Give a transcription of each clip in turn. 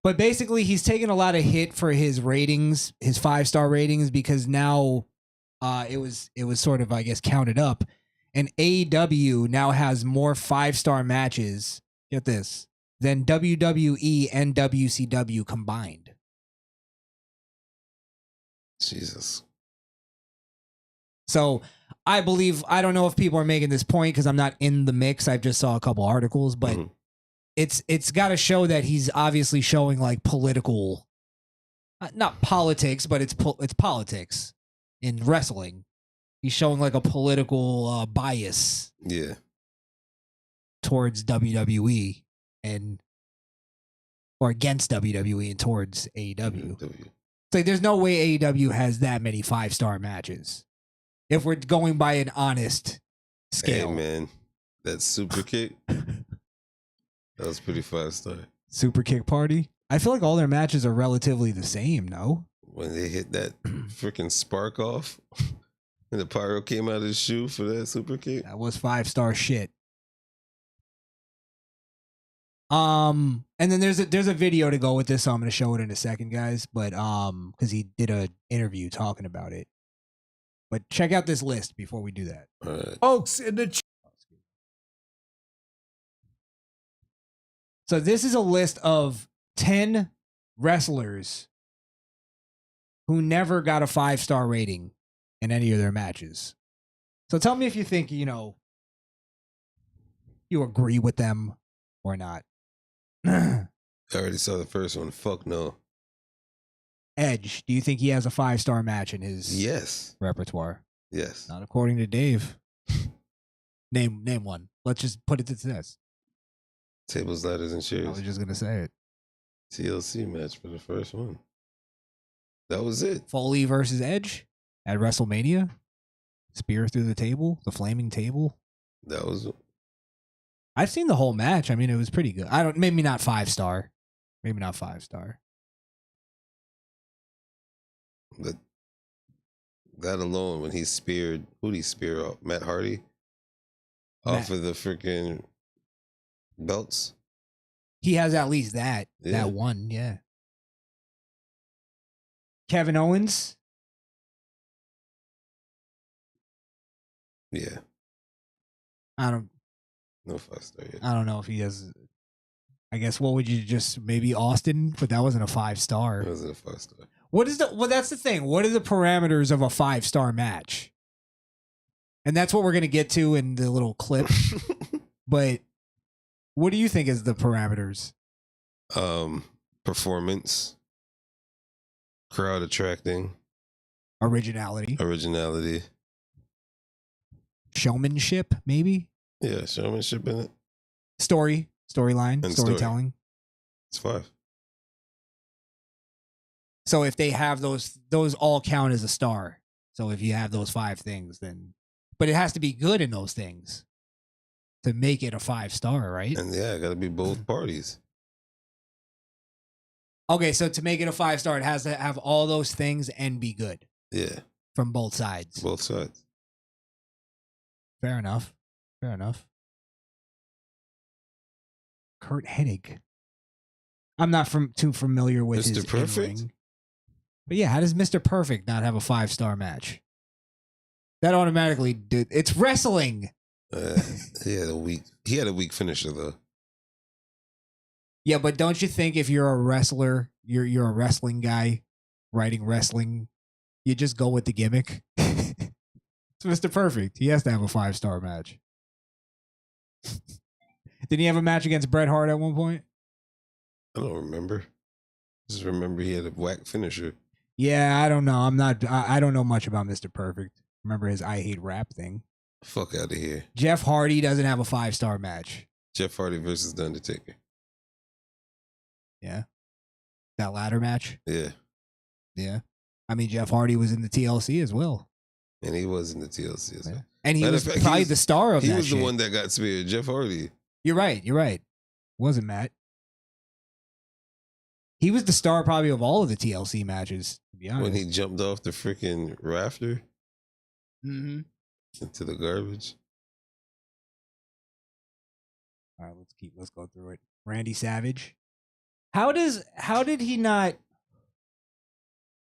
But basically, he's taken a lot of hit for his ratings, his 5-star ratings, because now it was sort of, I guess, counted up. And AEW now has more 5-star matches, get this, than WWE and WCW combined. Jesus. So I don't know if people are making this point because I'm not in the mix. I just saw a couple articles, but it's got to show that he's obviously showing like political, not politics, but it's politics in wrestling. He's showing like a political bias, towards WWE or against WWE and towards AEW. It's like there's no way AEW has that many 5-star matches. If we're going by an honest scale. Hey man, that super kick, that was pretty 5-star. Super kick party? I feel like all their matches are relatively the same, no? When they hit that freaking spark off and the pyro came out of his shoe for that super kick. That was 5-star shit. And then there's a video to go with this, so I'm gonna show it in a second, guys. But because he did an interview talking about it. But check out this list before we do that. Folks in the So this is a list of 10 wrestlers who never got a 5-star rating in any of their matches. So tell me if you think, you agree with them or not. I already saw the first one. Fuck no. Edge, do you think he has a 5-star match in his repertoire? Yes. Not according to Dave. Name one. Let's just put it to this. Tables, ladders, and chairs. I was just gonna say it. TLC match for the first one. That was it. Foley versus Edge at WrestleMania. Spear through the table, the flaming table. That was. I've seen the whole match. I mean, it was pretty good. Maybe not 5-star. Maybe not 5-star. But that alone, when he speared, who'd he spear off? Matt Hardy? Off of the freaking belts? He has at least that. Yeah. That one, yeah. Kevin Owens? Yeah. No 5-star yet. I don't know if he has. I guess what would you maybe Austin, but that wasn't a 5-star. It wasn't a 5-star. That's the thing. What are the parameters of a 5-star match? And that's what we're going to get to in the little clip. But what do you think is the parameters? Performance, crowd attracting, originality, showmanship, maybe. Yeah, showmanship in it. Storyline, and storytelling. It's 5. So if they have those all count as a star. So if you have those 5 things, then, but it has to be good in those things to make it a 5-star, right? And yeah, it got to be both parties. Okay, so to make it a 5-star, it has to have all those things and be good. Yeah. From both sides. Both sides. Fair enough. Kurt Hennig. I'm not too familiar with Mr. his Perfect? in-ring. But yeah, how does Mr. Perfect not have a 5-star match? That automatically did. It's wrestling. He had a weak finisher though. Yeah, but don't you think if you're a wrestler, you're a wrestling guy, writing wrestling, you just go with the gimmick? It's Mr. Perfect. He has to have a 5-star match. Didn't he have a match against Bret Hart at one point? I don't remember. Just remember he had a whack finisher. Yeah, I don't know. I don't know much about Mr. Perfect. Remember his I Hate Rap thing? Fuck out of here. Jeff Hardy doesn't have a 5-star match. Jeff Hardy versus The Undertaker. Yeah. That ladder match? Yeah. Yeah. I mean, Jeff Hardy was in the TLC as well. And he was in the TLC as well. And he was probably the star of that shit. He was the one that got speared, Jeff Hardy. You're right. Wasn't Matt. He was the star probably of all of the TLC matches, to be honest. When he jumped off the freaking rafter into the garbage. All right, let's go through it. Randy Savage. How did he not?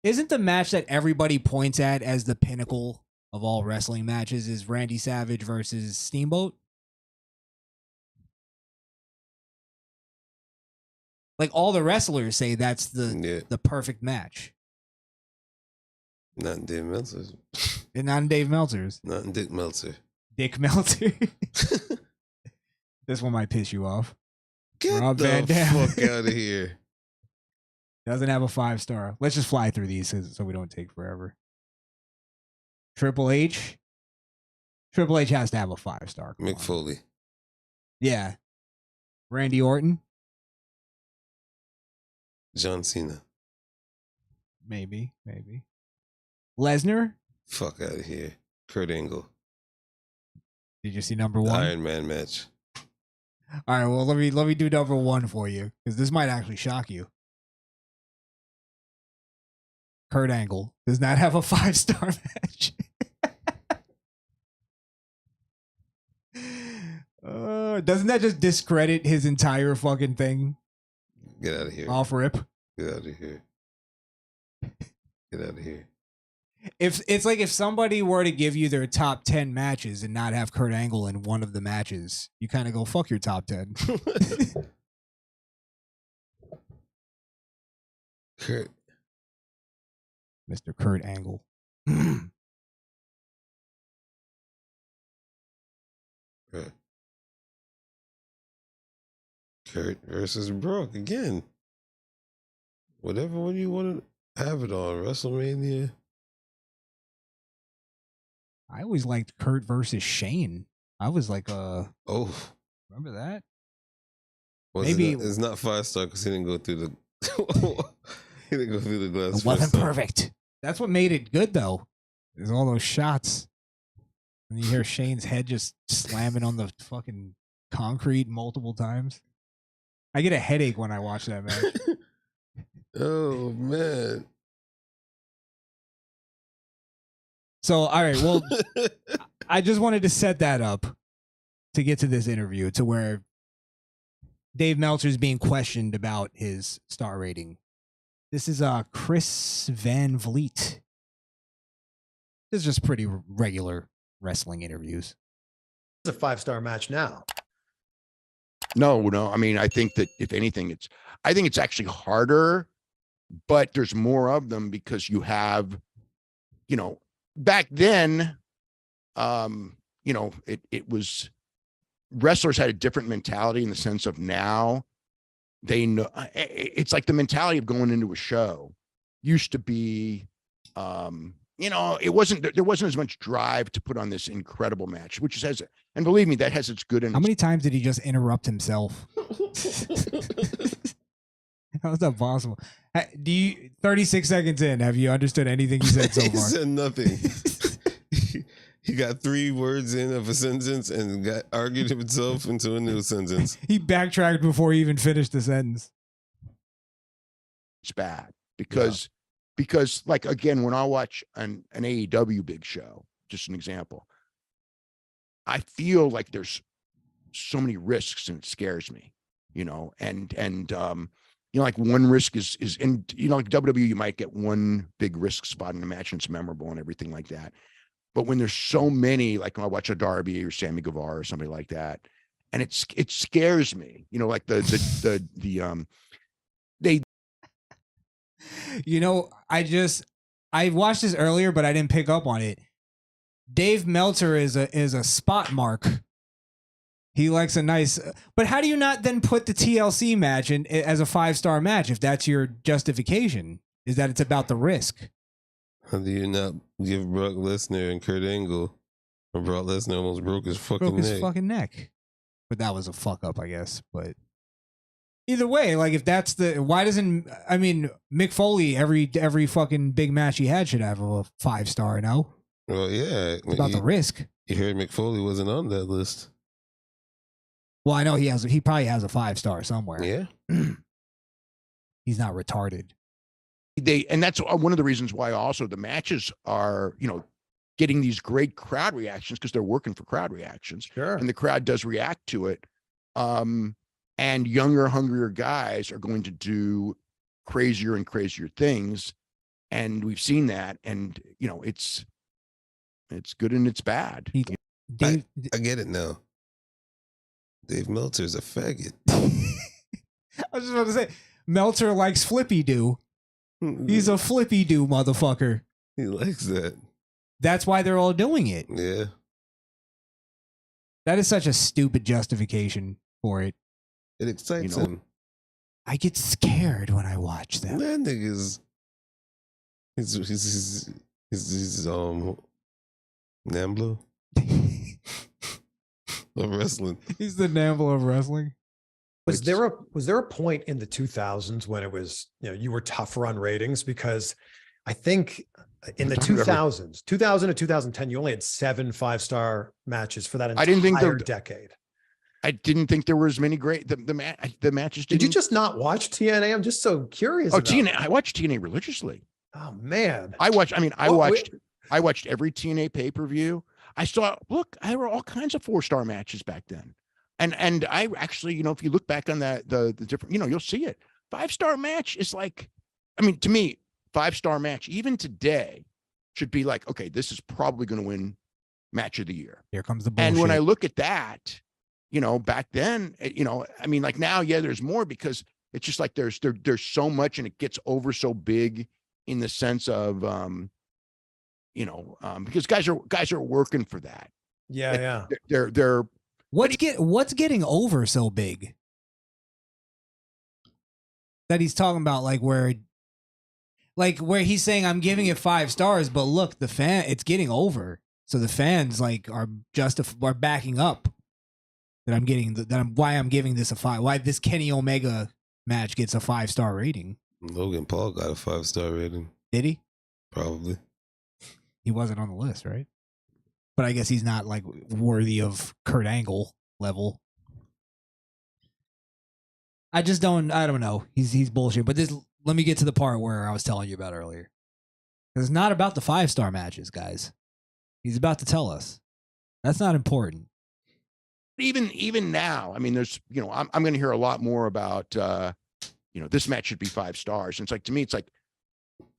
Isn't the match that everybody points at as the pinnacle of all wrestling matches is Randy Savage versus Steamboat? Like all the wrestlers say that's the perfect match. Not in Dave Meltzer's. And not in Dave Meltzer's. Not in Dick Meltzer. Dick Meltzer. This one might piss you off. Get Rob the Van Dam. fuck out of here. Doesn't have a 5-star. Let's just fly through these so we don't take forever. Triple H. Triple H has to have a 5-star. Mick Foley. Yeah. Randy Orton. John Cena. Maybe. Lesnar. Fuck out of here. Kurt Angle. Did you see number The 1? Iron Man match. All right, well, let me do number 1 for you because this might actually shock you. Kurt Angle does not have a 5-star match. Doesn't that just discredit his entire fucking thing? Get out of here. Off rip. Get out of here. Get out of here. If it's like if somebody were to give you their top 10 matches and not have Kurt Angle in one of the matches, you kind of go, fuck your top 10. Kurt. Mr. Kurt Angle. Kurt versus Brooke again. Whatever one you want to have it on. WrestleMania. I always liked Kurt versus Shane. I was like, remember that? Maybe it's not 5-star because he didn't go through the he didn't go through the glass. It wasn't perfect. That's what made it good, though. There's all those shots, and you hear Shane's head just slamming on the fucking concrete multiple times. I get a headache when I watch that match. Oh man. So, all right, well, I just wanted to set that up to get to this interview to where Dave Meltzer is being questioned about his star rating. This is Chris Van Vliet. This is just pretty regular wrestling interviews. It's a 5-star match now. No. I mean, I think that if anything, I think it's actually harder, but there's more of them because you have, back then, it was wrestlers had a different mentality in the sense of now they know it's like the mentality of going into a show used to be, there wasn't as much drive to put on this incredible match, which has, and believe me, that has its good. How many times did he just interrupt himself? How is that possible? 36 seconds in, have you understood anything he said so far? He said nothing. He got 3 words in of a sentence and argued himself into a new sentence. He backtracked before he even finished the sentence. It's bad because like, again, when I watch an AEW big show, just an example, I feel like there's so many risks and it scares me, like one risk is in, like WWE, you might get one big risk spot in the match and it's memorable and everything like that. But when there's so many, like when I watch a Darby or Sammy Guevara or somebody like that, and it scares me, like they. I watched this earlier, but I didn't pick up on it. Dave Meltzer is a spot mark. He likes a nice, but how do you not then put the TLC match in as a 5-star match if that's your justification? Is that it's about the risk? How do you not give Brock Lesnar and Kurt Angle? Or Brock Lesnar almost broke his fucking neck. But that was a fuck up, I guess. But either way, like if that's why doesn't, I mean, Mick Foley, every fucking big match he had should have a 5-star, no? Well, yeah. It's about the risk. You heard Mick Foley wasn't on that list. Well, I know he probably has a 5-star somewhere. Yeah. He's not retarded. And that's one of the reasons why also the matches are, getting these great crowd reactions because they're working for crowd reactions. Sure. And the crowd does react to it. and younger, hungrier guys are going to do crazier and crazier things. And we've seen that. And, you know, it's good and it's bad. Dave, I get it now. Dave Meltzer's a faggot. I was just about to say, Meltzer likes flippy do. He's a flippy do motherfucker. He likes that. That's why they're all doing it. Yeah. That is such a stupid justification for it. It excites him. I get scared when I watch that. That nigga's he's Namblo of wrestling. He's the Namble of wrestling. Was there a point in the 2000s when it was, you know, you were tougher on ratings? Because I think in the 2000s, 2000 to 2010, you only had 7 5-star matches for that entire decade. I didn't think there were as many great the matches. Did you just not watch TNA? I'm just so curious. Oh, TNA! I watched TNA religiously. Oh man, I watched every TNA pay-per-view. I saw. Look, there were all kinds of 4-star matches back then, and I actually, you know, if you look back on the different, you know, you'll see it. 5-star match is like, I mean, to me, 5-star match even today should be like, okay, this is probably going to win match of the year. Here comes the bullshit. And when I look at that, you know, back then, you know, I mean, like now, yeah, there's more because it's just like there's so much and it gets over so big in the sense of, you know, because guys are working for that. Yeah, yeah. They're what's getting over so big that he's talking about, like where he's saying I'm giving it 5 stars, but look, it's getting over, so the fans like are backing up. Why I'm giving this a 5. Why this Kenny Omega match gets a 5-star rating. Logan Paul got a 5-star rating. Did he? Probably. He wasn't on the list, right? But I guess he's not like worthy of Kurt Angle level. I don't know. He's bullshit. But let me get to the part where I was telling you about earlier. It's not about the 5-star matches, guys. He's about to tell us. That's not important. Even now, I mean, there's, you know, I'm going to hear a lot more about, you know, this match should be 5 stars. And it's like, to me, it's like,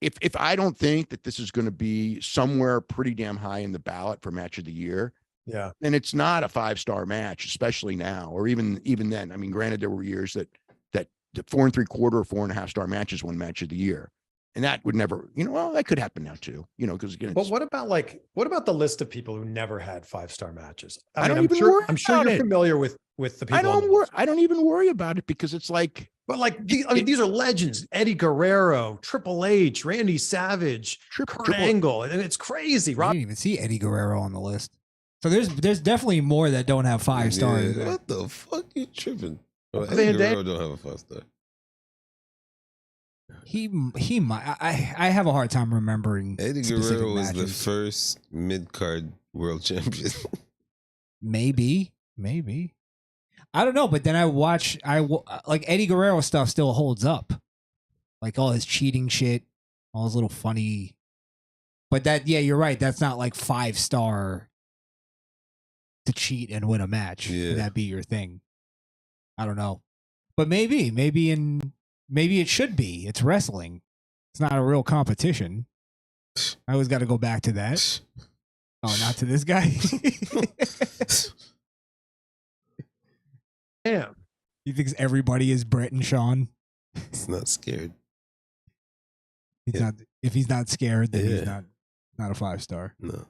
if I don't think that this is going to be somewhere pretty damn high in the ballot for match of the year, yeah, then it's not a 5-star match, especially now, or even then. I mean, granted, there were years that the 4 3/4 or 4.5 star matches won match of the year. And that would never, you know, well, that could happen now too, you know, because again, but what about the list of people who never had 5-star matches? I'm sure you're familiar with the people. I don't even worry about it because it's like, but like, these are legends: Eddie Guerrero, Triple H, Randy Savage, Kurt Angle, and it's crazy. I didn't even see Eddie Guerrero on the list. So there's definitely more that don't have 5 stars. Yeah, what the fuck you tripping? Oh, Eddie Guerrero don't have a 5-star. He might. I have a hard time remembering. Eddie Guerrero was the first mid-card world champion. Maybe. I don't know, but then like Eddie Guerrero stuff still holds up. Like all his cheating shit, all his little funny. But yeah, you're right. That's not like 5-star to cheat and win a match. Yeah. Would that be your thing? I don't know. But maybe it should be. It's wrestling. It's not a real competition. I always got to go back to that. Oh, not to this guy. Damn. He thinks everybody is Brett and Sean. He's not scared. He's not. If he's not scared, then he's not a 5-star. No.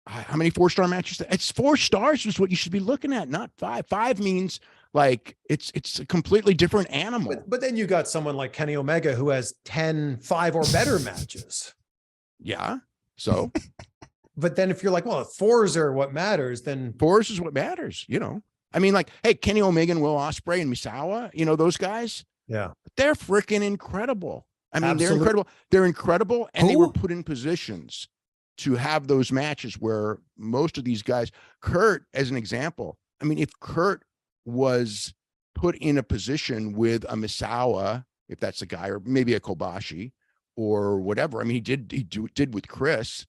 How many 4-star matches? It's 4 stars is what you should be looking at, not 5. 5 means like it's a completely different animal. But then you got someone like Kenny Omega who has 10 5 or better matches. Yeah. So. But then if you're like, well, 4s are what matters, then 4s is what matters, you know. I mean, like, hey, Kenny Omega and Will Ospreay and Misawa, you know, those guys. Yeah. They're freaking incredible. I mean, Absolutely. they're incredible. They're incredible. And they were put in positions to have those matches where most of these guys, Kurt, as an example, I mean, if Kurt was put in a position with a Misawa, if that's a guy, or maybe a Kobashi or whatever. I mean, he did with Chris.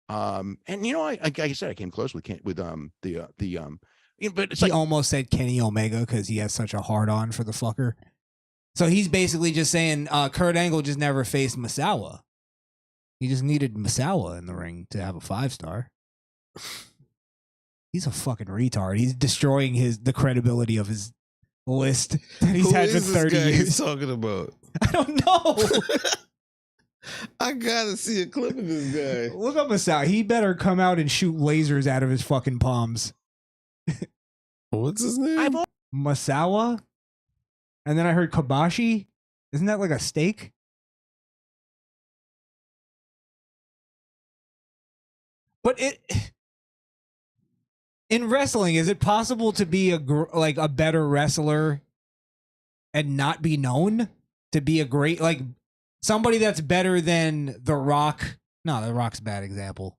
And you know, like I said, I came close with But it's he like, almost said Kenny Omega because he has such a hard on for the fucker. So he's basically just saying Kurt Angle just never faced Misawa. He just needed Misawa in the ring to have a 5-star. He's a fucking retard. He's destroying the credibility of his list that he's had for 30 years. He's talking about? I don't know. I gotta see a clip of this guy. Look up Misawa. He better come out and shoot lasers out of his fucking palms. What's his name? Misawa? And then I heard Kobashi. Isn't that like a steak? But in wrestling, is it possible to be a better wrestler and not be known? To be a great, like, somebody that's better than The Rock? No, The Rock's a bad example.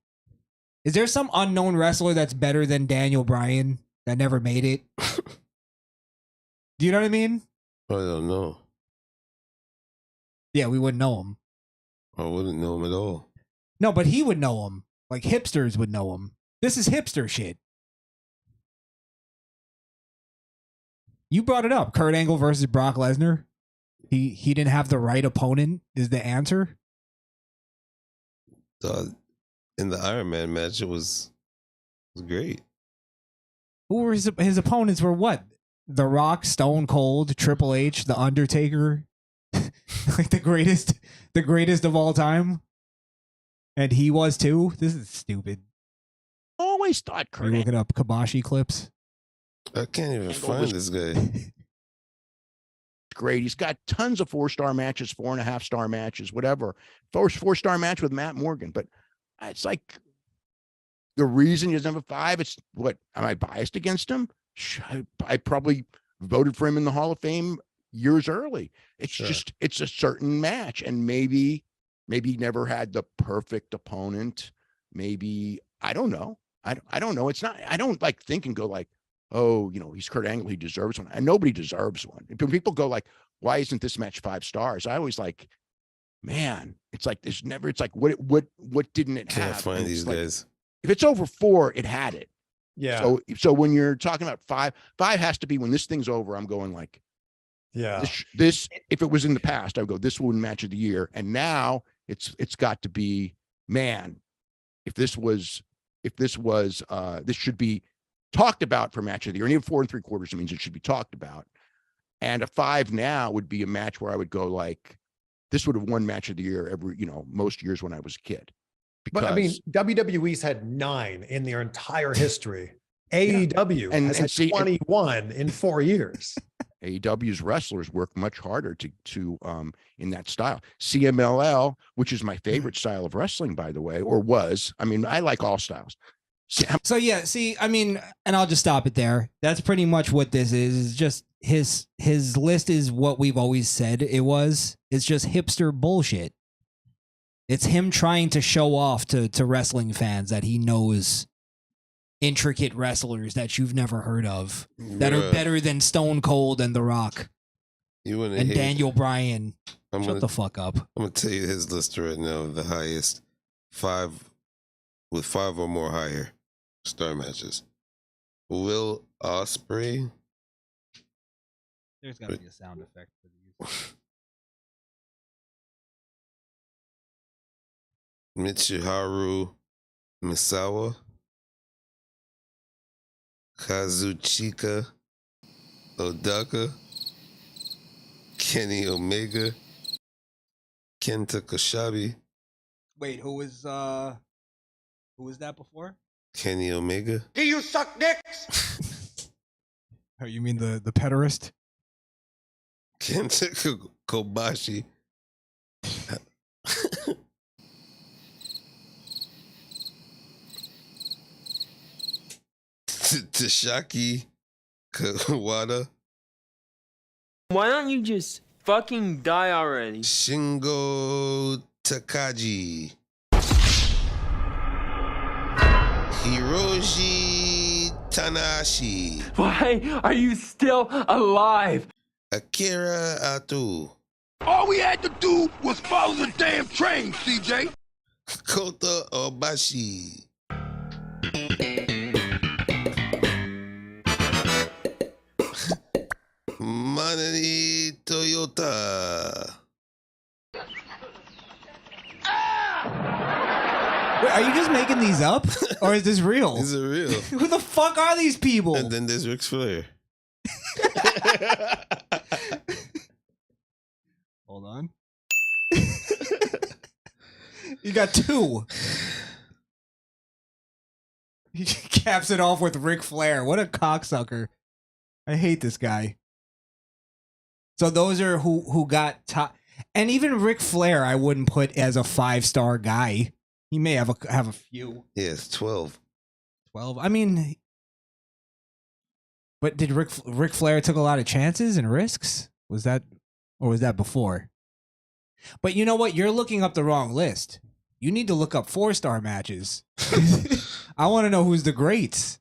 Is there some unknown wrestler that's better than Daniel Bryan that never made it? Do you know what I mean? I don't know. Yeah, we wouldn't know him. I wouldn't know him at all. No, but he would know him. Like, hipsters would know him. This is hipster shit. You brought it up. Kurt Angle versus Brock Lesnar. He didn't have the right opponent is the answer. In the Iron Man match, it was great. Who were his opponents? Were what? The Rock, Stone Cold, Triple H, The Undertaker, like the greatest of all time. And he was too. This is stupid. Always thought Are you looking up Kobashi clips? I can't even find this guy. Great. He's got tons of 4-star matches, 4.5-star matches, whatever. First 4-star match with Matt Morgan. But it's like the reason he doesn't have a 5, it's what, am I biased against him? I probably voted for him in the Hall of Fame years early. It's just, it's a certain match. And maybe he never had the perfect opponent. Maybe, I don't know. I don't know. It's not, I don't like think and go like, oh, he's Kurt Angle, he deserves one. And nobody deserves one. When people go like, why isn't this match 5 stars? I always like, man, it's like there's never, it's like, what didn't it have? Can't find these guys. If it's over 4, it had it. Yeah. So when you're talking about 5 has to be when this thing's over, I'm going like, yeah, this, if it was in the past, I would go, this will win match of the year. And now it's got to be, man, this should be talked about for match of the year. And even 4 3/4 means it should be talked about. And a 5 now would be a match where I would go like, this would have won match of the year every, most years when I was a kid. Because, but I mean, WWE's had 9 in their entire history. AEW has had 21 in 4 years. AEW's wrestlers work much harder to in that style. CMLL, which is my favorite style of wrestling, by the way, or was. I mean, I like all styles. So yeah, see, I mean, and I'll just stop it there. That's pretty much what this is. It's just his list is what we've always said it was. It's just hipster bullshit. It's him trying to show off to wrestling fans that he knows intricate wrestlers that you've never heard of that are better than Stone Cold and The Rock and Daniel Bryan. Shut the fuck up. I'm gonna tell you his list right now. The highest 5 with 5 or more higher star matches. Will Ospreay. There's got to be a sound effect for these. Michiharu Misawa. Kazuchika Odaka. Kenny Omega. Kenta Koshabi. Wait, who was that before? Kenny Omega. Do you suck dicks? Oh, you mean the pederast? Kenta Kobashi. Tashaki Kawada. Why don't you just fucking die already? Shingo Takagi. Hiroshi Tanahashi. Why are you still alive? Akira Atu. All we had to do was follow the damn train, CJ. Kota Manani Toyota. Wait, are you just making these up, or is this real? These are real. Who the fuck are these people? And then there's Ric Flair. Hold on. You got two. He caps it off with Ric Flair. What a cocksucker. I hate this guy. So those are who got top. And even Ric Flair I wouldn't put as a 5-star guy. He may have a few. Yes, 12. 12. I mean, but did Ric Flair took a lot of chances and risks? Was that before? But you know what? You're looking up the wrong list. You need to look up 4-star matches. I want to know who's the greats.